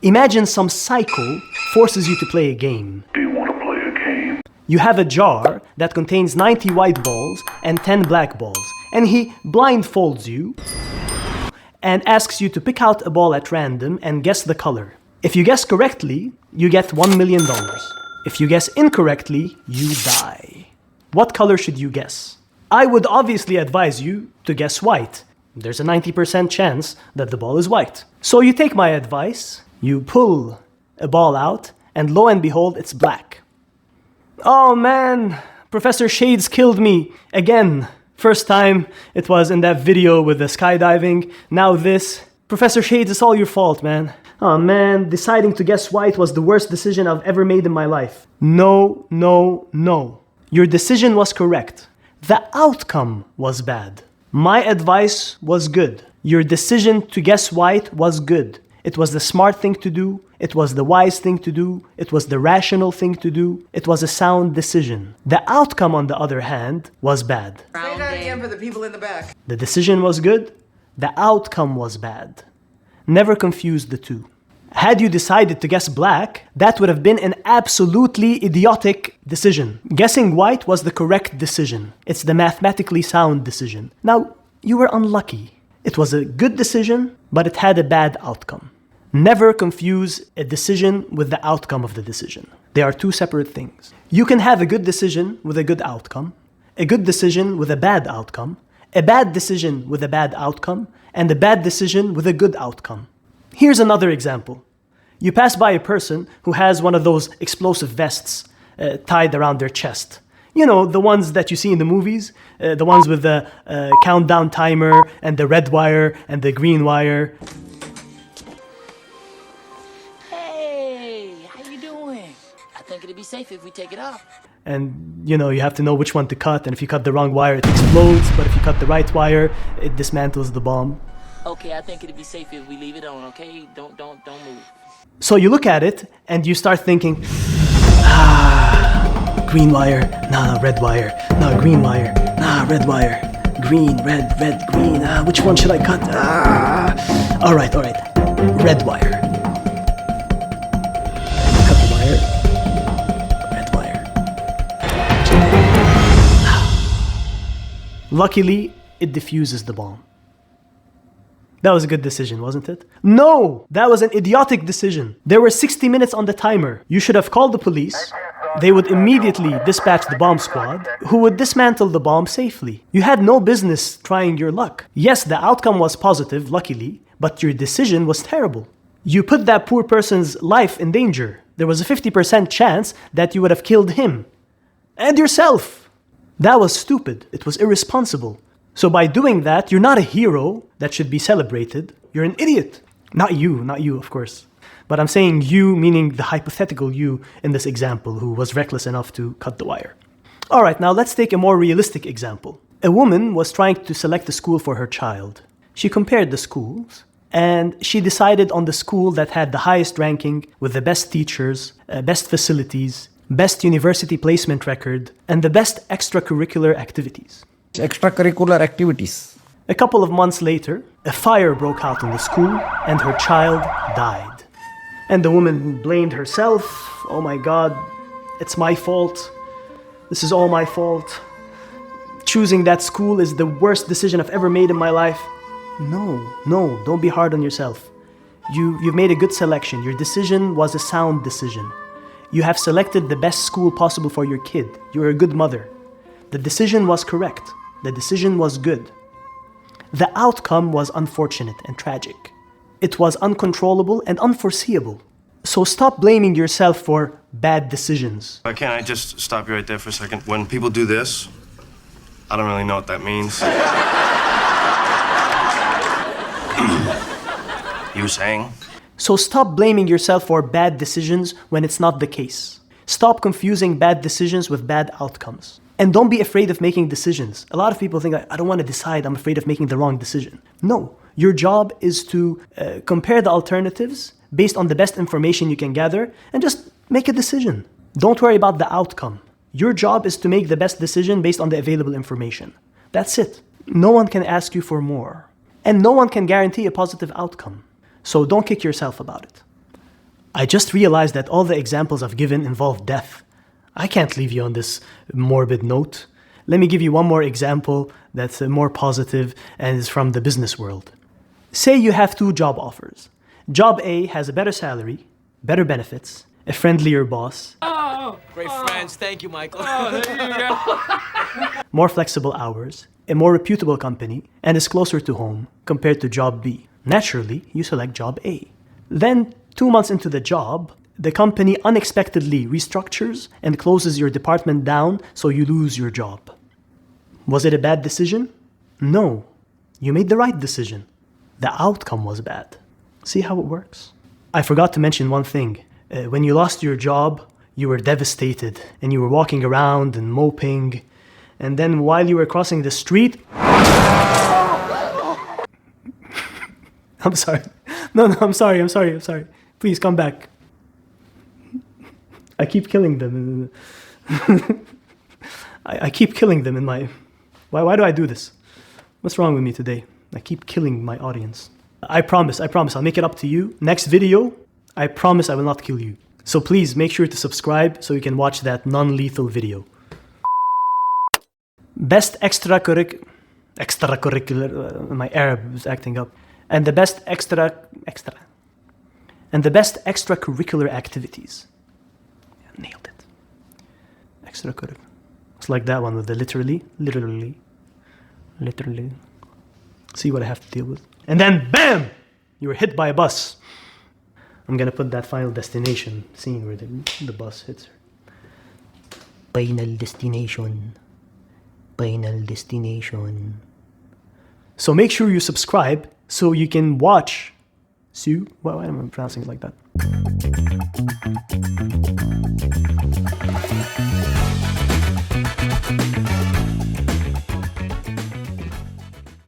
Imagine some psycho forces you to play a game. Do you want to play a game? You have a jar that contains 90 white balls and 10 black balls, and he blindfolds you and asks you to pick out a ball at random and guess the color. If you guess correctly, you get $1 million. If you guess incorrectly, you die. What color should you guess? I would obviously advise you to guess white. There's a 90% chance that the ball is white. So you take my advice, you pull a ball out, and lo and behold, it's black. Oh man, Professor Shades killed me again. First time it was in that video with the skydiving, now this. Professor Shades, it's all your fault, man. Oh man, deciding to guess white was the worst decision I've ever made in my life. No, no, no. Your decision was correct. The outcome was bad. My advice was good. Your decision to guess white was good. It was the smart thing to do. It was the wise thing to do. It was the rational thing to do. It was a sound decision. The outcome, on the other hand, was bad. Say that again for the people in the back. The decision was good. The outcome was bad. Never confuse the two. Had you decided to guess black, that would have been an absolutely idiotic decision. Guessing white was the correct decision. It's the mathematically sound decision. Now, you were unlucky. It was a good decision, but it had a bad outcome. Never confuse a decision with the outcome of the decision. They are two separate things. You can have a good decision with a good outcome, a good decision with a bad outcome, a bad decision with a bad outcome, and a bad decision with a good outcome. Here's another example. You pass by a person who has one of those explosive vests tied around their chest. You know, the ones that you see in the movies, the ones with the countdown timer and the red wire and the green wire. Hey, how you doing? I think it'd be safe if we take it off. And, you know, you have to know which one to cut, and if you cut the wrong wire, it explodes, but if you cut the right wire, it dismantles the bomb. Okay, I think it'd be safe if we leave it on, okay? Don't move. So you look at it, and you start thinking, green wire, nah, red wire, nah, green wire, nah, red wire, green, red, green, which one should I cut? All right, red wire. Cut the wire, red wire. Luckily, it diffuses the bomb. That was a good decision, wasn't it? No! That was an idiotic decision. There were 60 minutes on the timer. You should have called the police. They would immediately dispatch the bomb squad, who would dismantle the bomb safely. You had no business trying your luck. Yes, the outcome was positive, luckily, but your decision was terrible. You put that poor person's life in danger. There was a 50% chance that you would have killed him. And yourself. That was stupid. It was irresponsible. So by doing that, you're not a hero that should be celebrated. You're an idiot. Not you, of course. But I'm saying you, meaning the hypothetical you in this example who was reckless enough to cut the wire. All right, now let's take a more realistic example. A woman was trying to select a school for her child. She compared the schools, and she decided on the school that had the highest ranking with the best teachers, best facilities, best university placement record, and the best extracurricular activities. Extracurricular activities. A couple of months later, a fire broke out in the school and her child died. And the woman blamed herself. Oh my God, it's my fault. This is all my fault. Choosing that school is the worst decision I've ever made in my life. No, don't be hard on yourself. You've made a good selection. Your decision was a sound decision. You have selected the best school possible for your kid. You're a good mother. The decision was correct. The decision was good. The outcome was unfortunate and tragic. It was uncontrollable and unforeseeable. So stop blaming yourself for bad decisions. Can I just stop you right there for a second? When people do this, I don't really know what that means. You were saying? So stop blaming yourself for bad decisions when it's not the case. Stop confusing bad decisions with bad outcomes. And don't be afraid of making decisions. A lot of people think, I don't want to decide, I'm afraid of making the wrong decision. No, your job is to compare the alternatives based on the best information you can gather and just make a decision. Don't worry about the outcome. Your job is to make the best decision based on the available information. That's it. No one can ask you for more. and no one can guarantee a positive outcome. So don't kick yourself about it. I just realized that all the examples I've given involve death. I can't leave you on this morbid note. Let me give you one more example that's more positive and is from the business world. Say you have 2 job offers. Job A has a better salary, better benefits, a friendlier boss, Great friends. Thank you, Michael. more flexible hours, a more reputable company, and is closer to home compared to job B. Naturally, you select job A. Then, 2 months into the job, the company unexpectedly restructures and closes your department down, so you lose your job. Was it a bad decision? No. You made the right decision. The outcome was bad. See how it works? I forgot to mention one thing. When you lost your job, you were devastated and you were walking around and moping. And then while you were crossing the street... I'm sorry. No, I'm sorry. Please come back. I keep killing them. I keep killing them in my... Why do I do this? What's wrong with me today? I keep killing my audience. I promise, I'll make it up to you. Next video, I promise I will not kill you. So please make sure to subscribe so you can watch that non-lethal video. Best extracurricular, my Arab is acting up. And the best extracurricular activities. Yeah, nailed it. Extracurricular. It's like that one with the literally. See what I have to deal with. And then BAM! You were hit by a bus. I'm gonna put that Final Destination scene where the bus hits her. Final Destination. So make sure you subscribe so you can watch. Why am I pronouncing it like that?